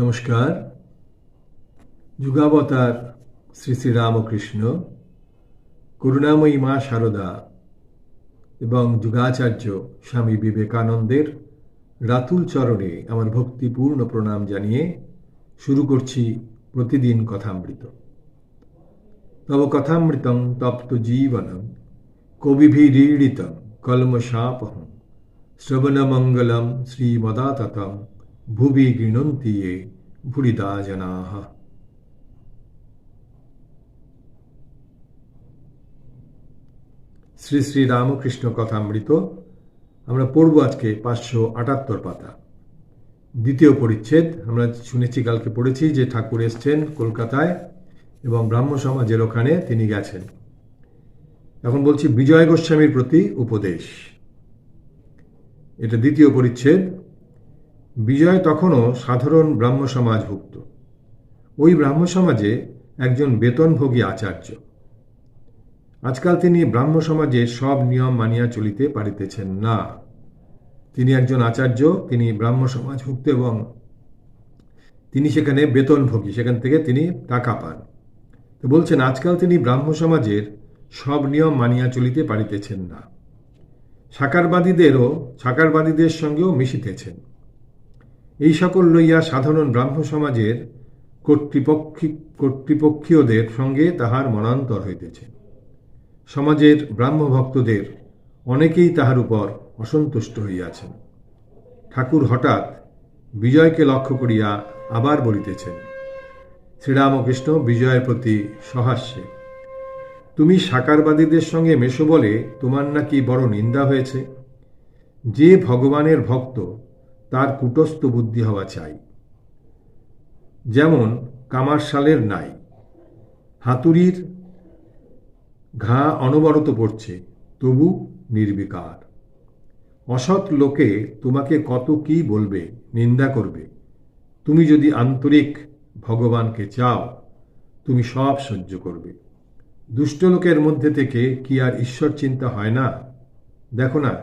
নমস্কার। যুগাবতার শ্রী শ্রী রামকৃষ্ণ, করুণাময়ী মা শারদা এবং যুগাচার্য স্বামী বিবেকানন্দের রাতুল চরণে আমার ভক্তিপূর্ণ প্রণাম জানিয়ে শুরু করছি প্রতিদিন কথামৃত। তব কথামৃতং তপ্ত জীবনম কবিভিরীড়িতম কলমশাপহম শ্রবণমঙ্গলম শ্রীমদাততম ভুবি গৃণন্তি ये ভুরিদা জনাঃ। শ্রী শ্রী রামকৃষ্ণ কথামৃত আমরা পড়ব আজকে 578 পাতা, দ্বিতীয় পরিচ্ছেদ। আমরা শুনেছি, কালকে পড়েছি যে ঠাকুর এসছেন কলকাতায় এবং ব্রাহ্ম সমাজের ওখানে তিনি গেছেন। এখন বলছি বিজয় গোস্বামীর প্রতি উপদেশ। এটা দ্বিতীয় পরিচ্ছেদ। বিজয় তখনও সাধারণ ব্রাহ্ম সমাজভুক্ত। ওই ব্রাহ্ম সমাজে একজন বেতনভোগী আচার্য। আজকাল তিনি ব্রাহ্ম সমাজে সব নিয়ম মানিয়া চলিতে পারিতেছেন না। তিনি একজন আচার্য, তিনি ব্রাহ্ম সমাজভুক্ত এবং তিনি সেখানে বেতনভোগী, সেখান থেকে তিনি টাকা পান। তো বলছেন আজকাল তিনি ব্রাহ্ম সমাজের সব নিয়ম মানিয়া চলিতে পারিতেছেন না। সাকারবাদীদের সঙ্গেও মিশিতেছেন। এই সকল লইয়া সাধারণ ব্রাহ্ম সমাজের কর্তৃপক্ষীয়দের সঙ্গে তাহার মনান্তর হইতেছে। সমাজের ব্রাহ্ম ভক্তদের অনেকেই তাহার উপর অসন্তুষ্ট হইয়াছেন। ঠাকুর হঠাৎ বিজয়কে লক্ষ্য করিয়া আবার বলিতেছেন, শ্রীরামকৃষ্ণ বিজয়ের প্রতি সহাস্যে, তুমি সাকারবাদীদের সঙ্গে মেশো বলে তোমার নাকি বড় নিন্দা হয়েছে। যে ভগবানের ভক্ত তার কূটস্থ বুদ্ধি হওয়া চাই। যেমন কামারশালের নাই, হাতুড়ির ঘা অনবরত পড়ছে, তবু নির্বিকার। অসৎ লোকে তোমাকে কত কি বলবে, নিন্দা করবে। তুমি যদি আন্তরিক ভগবানকে চাও, তুমি সব সহ্য করবে। দুষ্ট লোকের মধ্যে থেকে কি আর ঈশ্বর চিন্তা হয় না? দেখো না,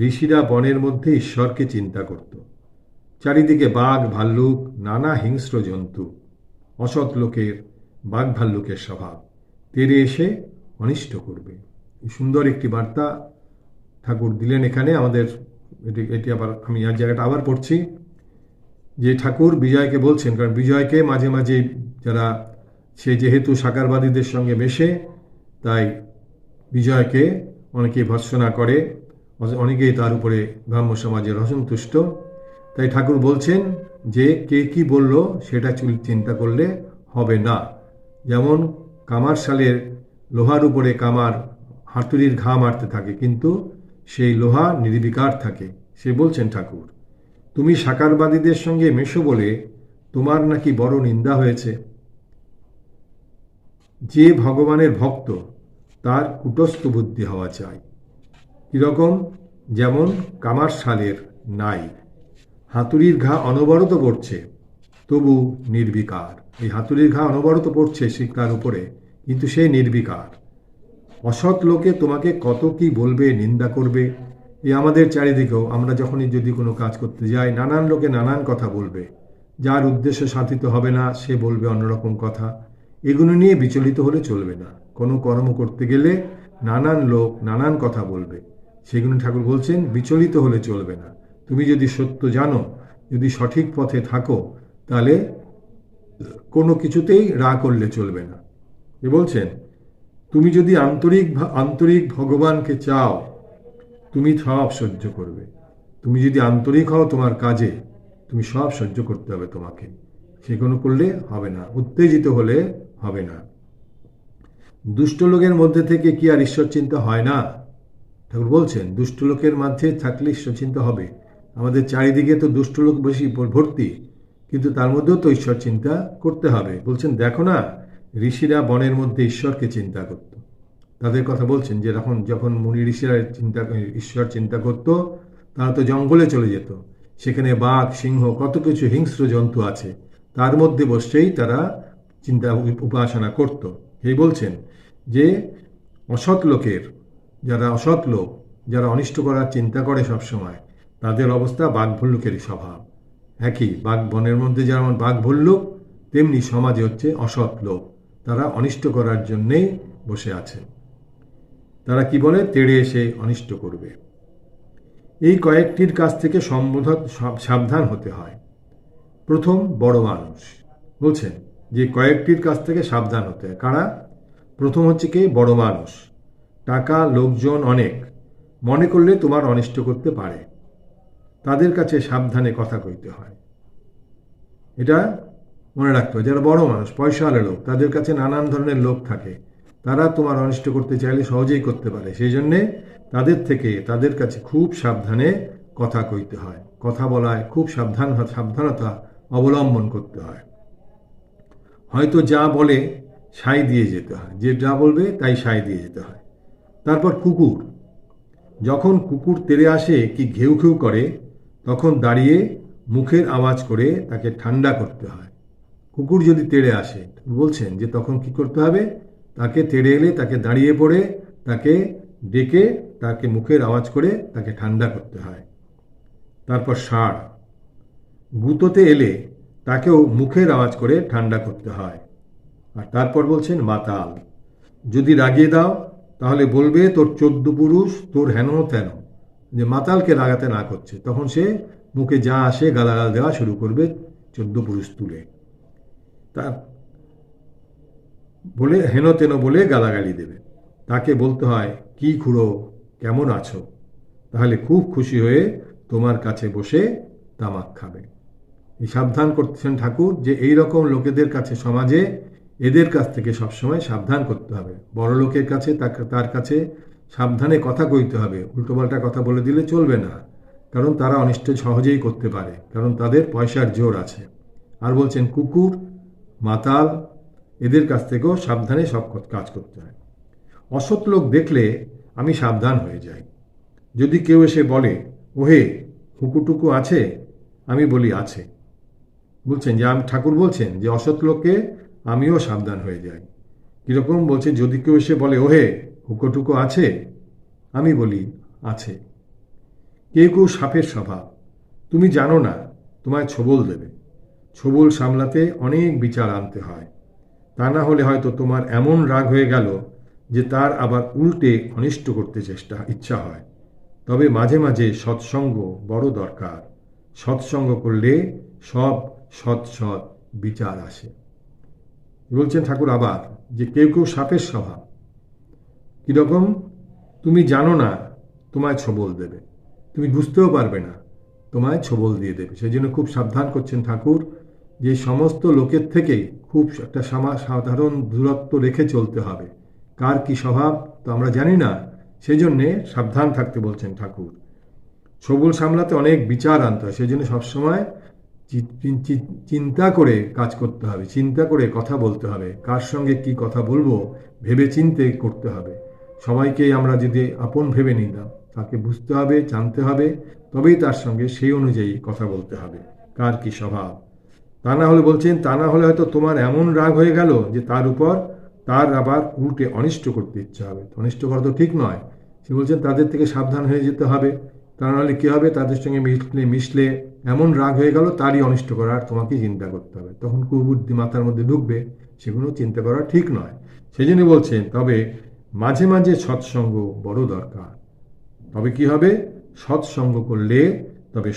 ঋষিরা বনের মধ্যে ঈশ্বরকে চিন্তা করত। চারিদিকে বাঘ ভাল্লুক, নানা হিংস্র জন্তু। অসৎ লোকের বাঘ ভাল্লুকের স্বভাব, তেড়ে এসে অনিষ্ট করবে। সুন্দর একটি বার্তা ঠাকুর দিলেন এখানে আমাদের। এটি আবার আমি আর জায়গাটা আবার পড়ছি যে ঠাকুর বিজয়কে বলছেন, কারণ বিজয়কে মাঝে মাঝে যারা, সে যেহেতু সাকারবাদীদের সঙ্গে মেশে, তাই বিজয়কে অনেকেই ভর্ৎসনা করে, অনেকেই তার উপরে ব্রাহ্ম সমাজের অসন্তুষ্ট। তাই ঠাকুর বলছেন যে কে কি বলল সেটা চিন্তা করলে হবে না। যেমন কামারশালের লোহার উপরে কামার হাতুড়ির ঘা মারতে থাকে, কিন্তু সেই লোহা নির্বিকার থাকে। সে বলছেন ঠাকুর, তুমি সাকারবাদীদের সঙ্গে মেশো বলে তোমার নাকি বড় নিন্দা হয়েছে। যে ভগবানের ভক্ত তার কূটস্থ বুদ্ধি হওয়া চাই। কিরকম? যেমন কামারশালের নাই, হাতুড়ির ঘা অনবরত পড়ছে, তবু নির্বিকার। এই হাতুড়ির ঘা অনবরত পড়ছে শিক্ষার উপরে, কিন্তু সে নির্বিকার। অসৎ লোকে তোমাকে কত কি বলবে, নিন্দা করবে। এই আমাদের চারিদিকেও আমরা যখনই যদি কোনো কাজ করতে যাই, নানান লোকে নানান কথা বলবে। যার উদ্দেশ্য সাধিত হবে না সে বলবে অন্যরকম কথা। এগুলো নিয়ে বিচলিত হলে চলবে না। কোনো কর্ম করতে গেলে নানান লোক নানান কথা বলবে, সেগুলো ঠাকুর বলছেন বিচলিত হলে চলবে না। তুমি যদি সত্য জানো, যদি সঠিক পথে থাকো, তাহলে কোনো কিছুতেই রাগ করলে চলবে না। এ বলছেন তুমি যদি আন্তরিক ভগবানকে চাও, তুমি সব সহ্য করবে। তুমি যদি আন্তরিক হও তোমার কাজে, তুমি সব সহ্য করতে হবে তোমাকে। সেগুলো করলে হবে না, উত্তেজিত হলে হবে না। দুষ্ট লোকের মধ্যে থেকে কি আর ঈশ্বর চিন্তা হয় না? ঠাকুর বলছেন দুষ্ট লোকের মধ্যে থাকলে ঈশ্বর চিন্তা হবে। আমাদের চারিদিকে তো দুষ্ট লোক বেশি ভর্তি, কিন্তু তার মধ্যেও তো ঈশ্বর চিন্তা করতে হবে। বলছেন দেখো না, ঋষিরা বনের মধ্যে ঈশ্বরকে চিন্তা করত। তাদের কথা বলছেন যে যখন মুনি ঋষিরা ঈশ্বর চিন্তা করত, তারা তো জঙ্গলে চলে যেত। সেখানে বাঘ, সিংহ, কত কিছু হিংস্র জন্তু আছে, তার মধ্যে বসেই তারা উপাসনা করত। এই বলছেন যে অসৎ লোকের, অসৎ লোক যারা অনিষ্ট করার চিন্তা করে সবসময়, তাদের অবস্থা বাঘ ভাল্লুকেরই স্বভাব। একই, বাঘ বনের মধ্যে যেমন বাঘ ভল্লুক, তেমনি সমাজে হচ্ছে অসৎ লোক, তারা অনিষ্ট করার জন্যেই বসে আছে। তারা কি বলে, তেড়ে এসে অনিষ্ট করবে। এই কয়েকটির কাছ থেকে সাবধান হতে হয়। প্রথম, বড় মানুষ। বলছেন যে কয়েকটির কাছ থেকে সাবধান হতে হয়। কারা? প্রথম হচ্ছে কি, বড় মানুষ। টাকা, লোকজন অনেক, মনে করলে তোমার অনিষ্ট করতে পারে, তাদের কাছে সাবধানে কথা কইতে হয়। এটা মনে রাখতে হবে। যারা বড় মানুষ, পয়সাওয়ালা লোক, তাদের কাছে নানান ধরনের লোক থাকে, তারা তোমার অনিষ্ট করতে চাইলে সহজেই করতে পারে। সেই জন্যে তাদের কাছে খুব সাবধানে কথা কইতে হয়। কথা বলায় খুব সাবধানতা অবলম্বন করতে হয়। হয়তো যা বলে সাই দিয়ে যেতে হয়, যে যা বলবে তাই সাই দিয়ে যেতে হয়। তারপর কুকুর। যখন কুকুর তেড়ে আসে কি ঘেউ ঘেউ করে, তখন দাঁড়িয়ে মুখের আওয়াজ করে তাকে ঠান্ডা করতে হয়। কুকুর যদি তেড়ে আসে, বলছেন যে তখন কি করতে হবে, তাকে তেড়ে এলে তাকে দাঁড়িয়ে পড়ে তাকে ডেকে তাকে মুখের আওয়াজ করে তাকে ঠান্ডা করতে হয়। তারপর ষাঁড়। গুঁতোতে এলে তাকেও মুখের আওয়াজ করে ঠান্ডা করতে হয়। আর তারপর বলছেন মাতাল। যদি রাগিয়ে দাও তাহলে বলবে তোর 14 পুরুষ, তোর হেন তেন, যে মাতালকে রাগাতে না করছে, তখন সে মুখে যা আসে গালাগাল দেওয়া শুরু করবে 14 পুরুষ তুলে, তা বলে হেন তেন বলে গালাগালি দেবে। তাকে বলতে হয়, কি খুড়ো, কেমন আছো? তাহলে খুব খুশি হয়ে তোমার কাছে বসে তামাক খাবে। এই সাবধান করতেছেন ঠাকুর যে এই রকম লোকেদের কাছে, সমাজে এদের কাছ থেকে সবসময় সাবধান করতে হবে। বড় লোকের কাছে তার কাছে সাবধানে কথা কইতে হবে, উল্টোপাল্টা কথা বলে দিলে চলবে না, কারণ তারা অনিষ্ট সহজেই করতে পারে, কারণ তাদের পয়সার জোর আছে। আর বলছেন কুকুর, মাতাল, এদের কাছ থেকেও সাবধানে সব কাজ করতে হয়। অসৎ লোক দেখলে আমি সাবধান হয়ে যাই। যদি কেউ এসে বলে, ওহে হুকুটুকু আছে, আমি বলি আছে। বলছেন যে ঠাকুর বলছেন যে অসৎ লোককে আমিও সাবধান হয়ে যাই। কিরকম বলছে, যদি কেউ এসে বলে, ওহে হুকুটুকু আছে, আমি বলি আছে। কেউ কেউ সাপের স্বভাব, তুমি জানো না, তোমায় ছোবল দেবে। ছোবল সামলাতে অনেক বিচার আনতে হয়, তা না হলে হয়তো তোমার এমন রাগ হয়ে গেল যে তার আবার উল্টে অনিষ্ট করতে ইচ্ছা হয়। তবে মাঝে মাঝে সৎসঙ্গ বড় দরকার। সৎসঙ্গ করলে সব সৎ বিচার আসে। বলছেন ঠাকুর আবার যে কেউ কেউ সাপের স্বভাব, কিরকম, তুমি জানো না, তোমায় ছোবল দেবে, তুমি বুঝতেও পারবে না, তোমায় ছোবল দিয়ে দেবে। সেই জন্য খুব সাবধান করছেন ঠাকুর যে সমস্ত লোকের থেকে খুব একটা সাধারণ দূরত্ব রেখে চলতে হবে। কার কি স্বভাব তো আমরা জানি না, সেই জন্যে সাবধান থাকতে বলছেন ঠাকুর। ছোবল সামলাতে অনেক বিচার আনতে হয়, সেই জন্য সবসময় চিন্তা করে কাজ করতে হবে, চিন্তা করে কথা বলতে হবে, কার সঙ্গে কি কথা বলবো ভেবে চিন্তে করতে হবে। সবাইকে আমরা যদি আপন ভেবে নিলাম, তাকে বুঝতে হবে, জানতে হবে, তবেই তার সঙ্গে সেই অনুযায়ী কথা বলতে হবে, কার কি স্বভাব। তা না হলে বলছেন, তা না হলে হয়তো তোমার এমন রাগ হয়ে গেল যে তার উপর তার আবার উল্টে অনিষ্ট করতে ইচ্ছা হবে। অনিষ্ট করা তো ঠিক নয়। সে বলছেন তাদের থেকে সাবধান হয়ে যেতে হবে, তা নাহলে কী হবে, তাদের সঙ্গে মিশলে এমন রাগ হয়ে গেল তারই অনিষ্ট করার তোমাকে চিন্তা করতে হবে, তখন কুবুদ্ধি মাথার মধ্যে ঢুকবে, সেগুলো চিন্তা করা ঠিক নয়। সেই জন্য বলছেন তবে মাঝে মাঝে সৎসঙ্গ বড় দরকার। তবে কি হবে, সৎসঙ্গ করলে তবে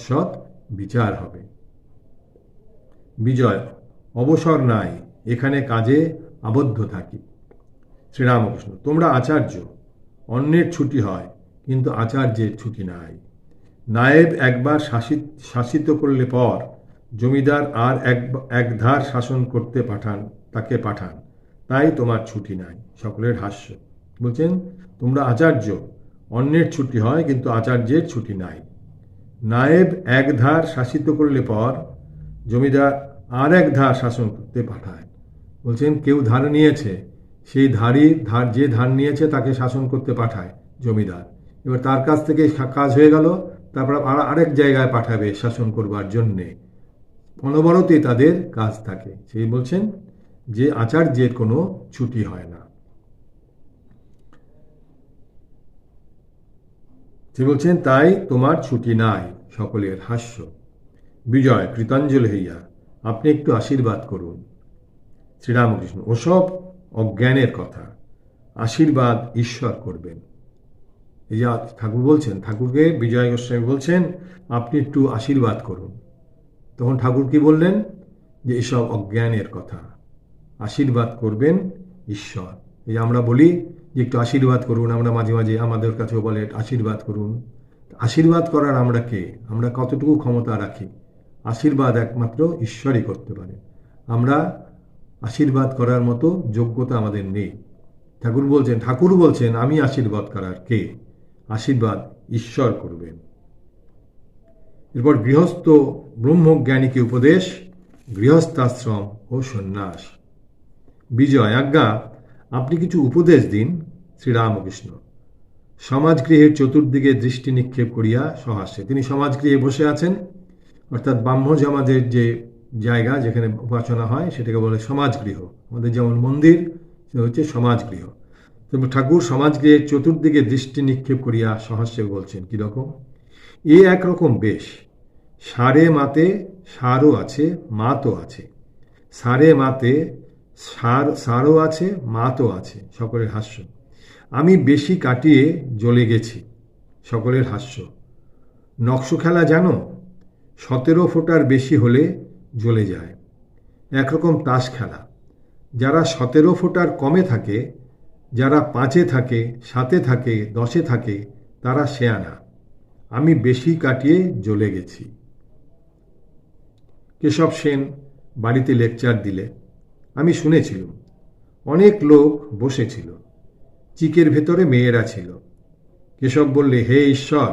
সৎ বিচার হবে। বিজয়, অবসর নাই, এখানে কাজে আবদ্ধ থাকি। শ্রীরামকৃষ্ণ, তোমরা আচার্য, অন্যের ছুটি হয় কিন্তু আচার্যের ছুটি নাই। নায়েব একবার শাসিত করলে পর জমিদার আর এক ধার শাসন করতে তাকে পাঠান, তাই তোমার ছুটি নাই। সকলের হাস্য। বলছেন তোমরা আচার্য, অন্যের ছুটি হয় কিন্তু আচার্যের ছুটি নাই। নায়েব এক ধার শাসিত করলে পর জমিদার আর এক ধার শাসন করতে পাঠায়। বলছেন কেউ ধার নিয়েছে, সেই যে ধার নিয়েছে তাকে শাসন করতে পাঠায় জমিদার। এবার তার কাছ থেকে কাজ হয়ে গেল, তারপর আরেক জায়গায় পাঠাবে শাসন করবার জন্যে। অনবরতই তাদের কাজ থাকে। সেই বলছেন যে আচার্যের কোনো ছুটি হয় না। সে বলছেন তাই তোমার ছুটি নাই। সকলের হাস্য। বিজয় কৃতাঞ্জলি হইয়া আপনি একটু আশীর্বাদ করুন। শ্রীরামকৃষ্ণ, ওসব অজ্ঞানের কথা, আশীর্বাদ ঈশ্বর করবেন। এই যে ঠাকুর বলছেন, ঠাকুরকে বিজয় গোস্বামী বলছেন আপনি একটু আশীর্বাদ করুন। তখন ঠাকুর কি বললেন, যে এসব অজ্ঞানের কথা, আশীর্বাদ করবেন ঈশ্বর। এই যে আমরা বলি যে একটু আশীর্বাদ করুন, আমরা মাঝে মাঝে আমাদের কাছেও বলে আশীর্বাদ করুন। আশীর্বাদ করার আমরা কে? আমরা কতটুকু ক্ষমতা রাখি? আশীর্বাদ একমাত্র ঈশ্বরই করতে পারে। আমরা আশীর্বাদ করার মতো যোগ্যতা আমাদের নেই। ঠাকুর বলছেন আমি আশীর্বাদ করার কে? আশীর্বাদ ঈশ্বর করবেন। এরপর গৃহস্থ ব্রহ্মজ্ঞানীকে উপদেশ, গৃহস্থাশ্রম ও সন্ন্যাস। বিজয়, আজ্ঞা আপনি কিছু উপদেশ দিন। শ্রীরামকৃষ্ণ, সমাজগৃহের চতুর্দিকে দৃষ্টি নিক্ষেপ করিয়া সহাস্যে। তিনি সমাজগৃহে বসে আছেন, অর্থাৎ ব্রাহ্ম সমাজের যে জায়গা যেখানে উপাসনা হয় সেটাকে বলে সমাজগৃহ। আমাদের যেমন মন্দির, সেটা হচ্ছে সমাজগৃহ। ঠাকুর সমাজগৃহের চতুর্দিকে দৃষ্টি নিক্ষেপ করিয়া সহাস্যে বলছেন কীরকম? এ একরকম বেশ, সারে মাতে সারও আছে, মাতও আছে। সারে মাতে সারও আছে, মাতও আছে। সকলের হাস্য। আমি বেশি কাটিয়ে জ্বলে গেছি। সকলের হাস্য। নকশো খেলা জানো? 17 ফোঁটার বেশি হলে জ্বলে যায়। একরকম তাস খেলা। যারা 17 ফোঁটার কমে থাকে, যারা 5-এ থাকে, 7-এ থাকে, 10-এ থাকে, তারা শেয়ানা। আমি বেশি কাটিয়ে জ্বলে গেছি। কেশব সেন বাড়িতে লেকচার দিলে, আমি শুনেছিলাম। অনেক লোক বসেছিল, চিকের ভেতরে মেয়েরা ছিল। কেশব বললে, হে ঈশ্বর,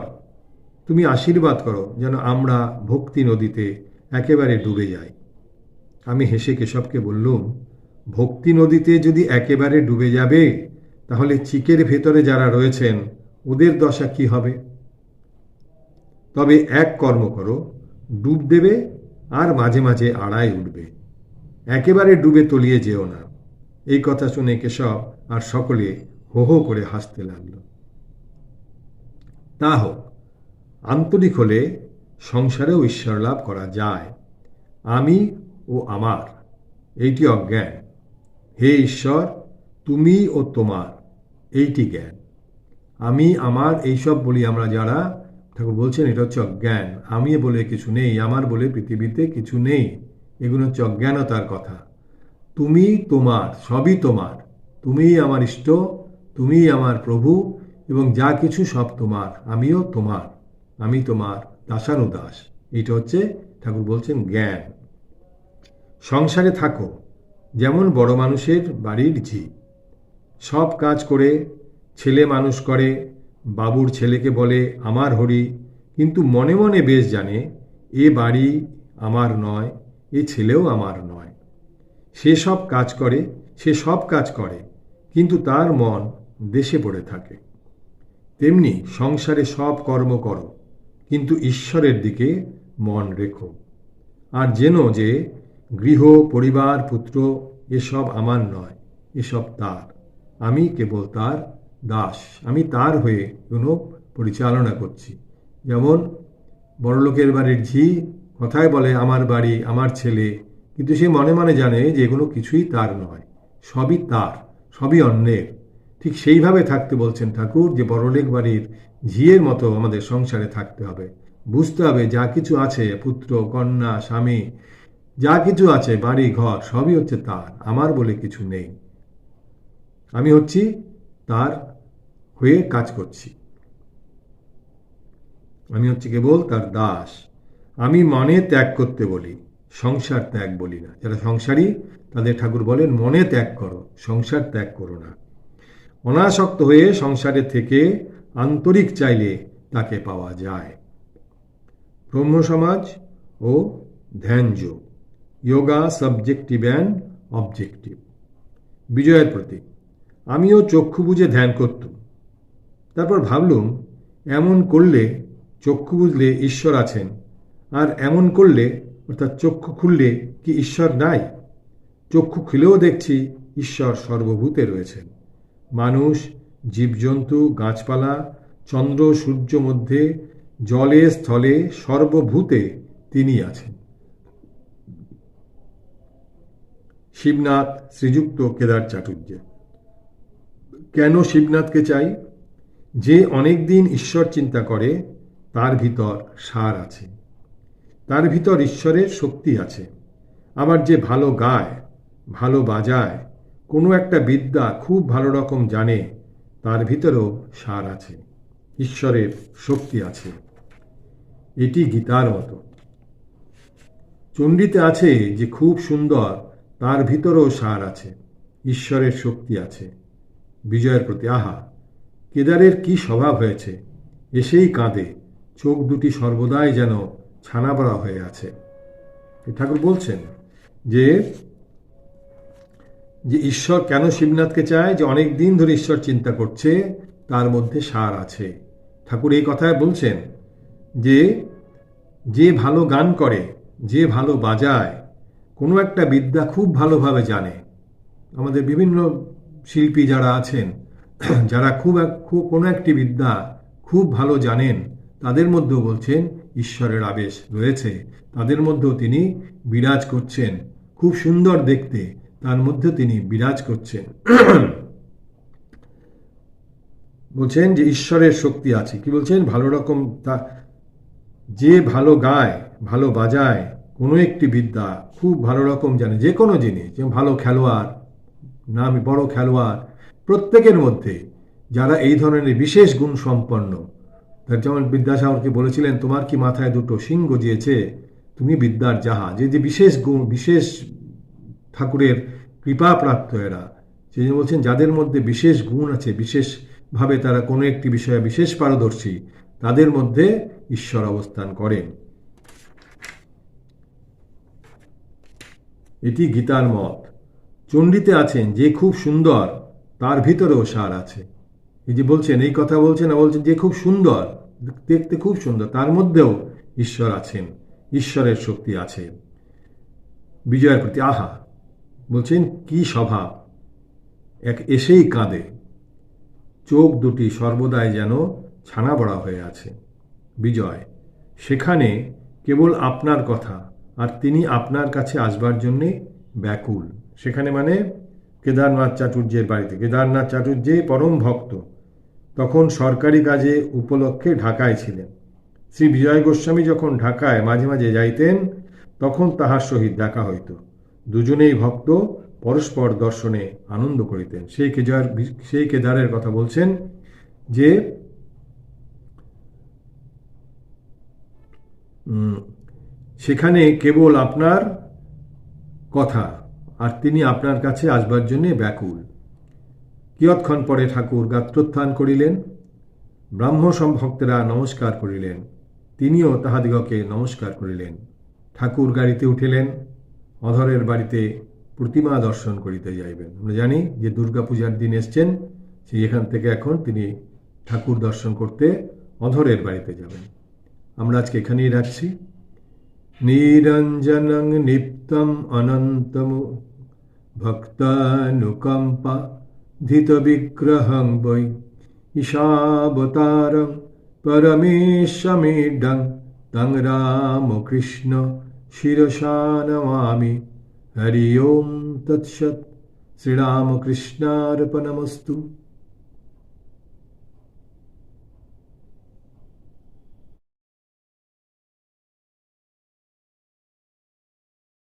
তুমি আশীর্বাদ করো যেন আমরা ভক্তি নদীতে একেবারে ডুবে যাই। আমি হেসে কেশবকে বললুম, ভক্তি নদীতে যদি একেবারে ডুবে যাবে, তাহলে চিকের ভেতরে যারা রয়েছেন ওদের দশা কি হবে? তবে এক কর্ম করো, ডুব দেবে আর মাঝে মাঝে আড়ায় উঠবে, একেবারে ডুবে তলিয়ে যেও না। এই কথা শুনে কেশব আর সকলে হো হো করে হাসতে লাগল। তা হোক, আন্তরিক হলে সংসারেও ঈশ্বর লাভ করা যায়। আমি ও আমার, এইটি অজ্ঞান। হে ঈশ্বর, তুমি ও তোমার, এইটি জ্ঞান। আমি আমার এইসব বলি আমরা যারা, ঠাকুর বলছেন এটা হচ্ছে অজ্ঞান। আমি বলে কিছু নেই, আমার বলে পৃথিবীতে কিছু নেই, এগুলো হচ্ছে অজ্ঞানতার কথা। তুমি তোমার, সবই তোমার। তুমিই আমার ইষ্ট, তুমিই আমার প্রভু, এবং যা কিছু সব তোমার। আমিও তোমার, আমি তোমার দাসানুদাস। এটা হচ্ছে ঠাকুর বলছেন জ্ঞান। সংসারে থাকো যেমন বড় মানুষের বাড়ির ঝি। সব কাজ করে, ছেলে মানুষ করে, বাবুর ছেলেকে বলে আমার হরি, কিন্তু মনে মনে বেশ জানে এ বাড়ি আমার নয়, এ ছেলেও আমার নয়। সে সব কাজ করে, কিন্তু তার মন দেশে পড়ে থাকে। তেমনি সংসারে সব কর্ম করো, কিন্তু ঈশ্বরের দিকে মন রেখো। আর যেন যে গৃহ, পরিবার, পুত্র এসব আমার নয়, এসব তার। আমি কেবল তার দাস, আমি তার হয়ে কোনো পরিচালনা করছি। যেমন বড়লোকের বাড়ির ঝি কথায় বলে আমার বাড়ি, আমার ছেলে, কিন্তু সে মনে মনে জানে যে এগুলো কিছুই তার নয়, সবই তার, সবই অন্যের। ঠিক সেইভাবে থাকতে বলছেন ঠাকুর, যে বড়লোক বাড়ির ঝিয়ের মতো আমাদের সংসারে থাকতে হবে। বুঝতে হবে যা কিছু আছে, পুত্র, কন্যা, স্বামী, যা কিছু আছে, বাড়ি ঘর, সবই হচ্ছে তার, আমার বলে কিছু নেই। আমি হচ্ছি তার হয়ে কাজ করছি, আমি হচ্ছি কেবল তার দাস। আমি মনে ত্যাগ করতে বলি, সংসার ত্যাগ বলি না। যারা সংসারী তাদের ঠাকুর বলেন মনে ত্যাগ করো, সংসার ত্যাগ করো না। অনাসক্ত হয়ে সংসারে থেকে আন্তরিক চাইলে তাকে পাওয়া যায়। ব্রহ্মসমাজ ও ধ্যানযোগ, যোগা সাবজেক্টিভ অ্যান্ড অবজেক্টিভ। বিজয়ের প্রতীক, আমিও চক্ষু বুঝে ধ্যান করতুম। তারপর ভাবলুম এমন করলে, চক্ষু বুঝলে ঈশ্বর আছেন, আর এমন করলে অর্থাৎ চক্ষু খুললে কি ঈশ্বর নাই? চক্ষু খুলেও দেখছি ঈশ্বর সর্বভূতে রয়েছেন। মানুষ, জীবজন্তু, গাছপালা, চন্দ্র সূর্য মধ্যে, জলে স্থলে, সর্বভূতে তিনি আছেন। শিবনাথ শ্রীযুক্ত কেদার চাটুর্যে। কেন শিবনাথকে চাই? যে অনেক দিন ঈশ্বর চিন্তা করে তার ভিতর সার আছে, তার ভিতর ঈশ্বরের শক্তি আছে। আবার যে ভালো গায়, ভালো বাজায়, কোনো একটা বিদ্যা খুব ভালো রকম জানে, তার ভিতরেও সার আছে, ঈশ্বরের শক্তি আছে। এটি গীতার মতো। চণ্ডীতে আছে যে খুব সুন্দর, তার ভিতরেও সার আছে, ঈশ্বরের শক্তি আছে। বিজয়ের প্রতি আহা! কেদারের কি স্বভাব হয়েছে, এসেই কাঁদে, চোখ দুটি সর্বদাই যেন ছানাবড়া হয়ে আছে। ঠাকুর বলছেন যে যে ঈশ্বর কেন শিবনাথকে চায়, যে অনেক দিন ধরে ঈশ্বর চিন্তা করছে, তার মধ্যে সার আছে। ঠাকুর এই কথায় বলছেন যে যে ভালো গান করে, যে ভালো বাজায়, কোনো একটা বিদ্যা খুব ভালোভাবে জানে। আমাদের বিভিন্ন শিল্পী যারা আছেন, যারা খুব কোনো একটি বিদ্যা খুব ভালো জানেন, তাদের মধ্যেও বলছেন ঈশ্বরের আবেশ রয়েছে, তাদের মধ্যেও তিনি বিরাজ করছেন। খুব সুন্দর দেখতে, তার মধ্যে তিনি বিরাজ করছেন। বলছেন যে ঈশ্বরের শক্তি আছে। কি বলছেন? ভালো রকম যে ভালো গায়, ভালো বাজায়, কোনো একটি বিদ্যা খুব ভালো রকম জানে, যে কোনো জিনিস, যেমন ভালো খেলোয়াড়, নামি বড় খেলোয়াড়, প্রত্যেকের মধ্যে যারা এই ধরনের বিশেষ গুণ সম্পন্ন, যেমন বিদ্যাসাগরকে বলেছিলেন, তোমার কি মাথায় দুটো সিং গজিয়েছে, তুমি বিদ্যার যাহা। যে যে বিশেষ গুণ, বিশেষ ঠাকুরের কৃপাপ্রাপ্ত এরা, সেই জন্য বলছেন যাদের মধ্যে বিশেষ গুণ আছে, বিশেষভাবে তারা কোনো একটি বিষয়ে বিশেষ পারদর্শী, তাদের মধ্যে ঈশ্বর অবস্থান করেন। এটি গীতার মত। চণ্ডীতে আছেন যে খুব সুন্দর, তার ভিতরেও সার আছে। এই যে বলছেন, এই কথা বলছেন, না বলছেন যে খুব সুন্দর, দেখতে খুব সুন্দর, তার মধ্যেও ঈশ্বর আছেন, ঈশ্বরের শক্তি আছে। বিজয়ের প্রতি আহা! বলছেন কি স্বভাব, এক এসেই কাঁদে, চোখ দুটি সর্বদাই যেন ছানা বড়া হয়ে আছে। বিজয়, সেখানে কেবল আপনার কথা, আর তিনি আপনার কাছে আসবার জন্যে ব্যাকুল। সেখানে মানে কেদারনাথ চাটুর্যের বাড়িতে। কেদারনাথ চাটুর্যে পরম ভক্ত, তখন সরকারি কাজে উপলক্ষে ঢাকায় ছিলেন। শ্রী বিজয় গোস্বামী যখন ঢাকায় মাঝে মাঝে যাইতেন, তখন তাহার সহিত দেখা হইত। দুজনেই ভক্ত, পরস্পর দর্শনে আনন্দ করিতেন। সেই কেদারের কথা বলছেন যে সেখানে কেবল আপনার কথা, আর তিনি আপনার কাছে আসবার জন্যে ব্যাকুল। কিয়ৎক্ষণ পরে ঠাকুর গাত্রোত্থান করিলেন। ব্রাহ্ম ভক্তেরা নমস্কার করিলেন, তিনিও তাহাদিগকে নমস্কার করিলেন। ঠাকুর গাড়িতে উঠিলেন, অধরের বাড়িতে প্রতিমা দর্শন করিতে যাইবেন। আমরা জানি যে দুর্গাপূজার দিন এসছেন, সেই এখান থেকে এখন তিনি ঠাকুর দর্শন করতে অধরের বাড়িতে যাবেন। আমরা আজকে এখানেই রাখছি। নিরঞ্জনং নিত্যম অনন্তম ভক্তানুকম্পা ধিত বিগ্রহং বৈ ঈশাবতারং পরমেশমিডং তং রামকৃষ্ণ শিরসা নমামি। হরি ওম তৎসৎ। শ্রীরামকৃষ্ণার্পণমস্তু।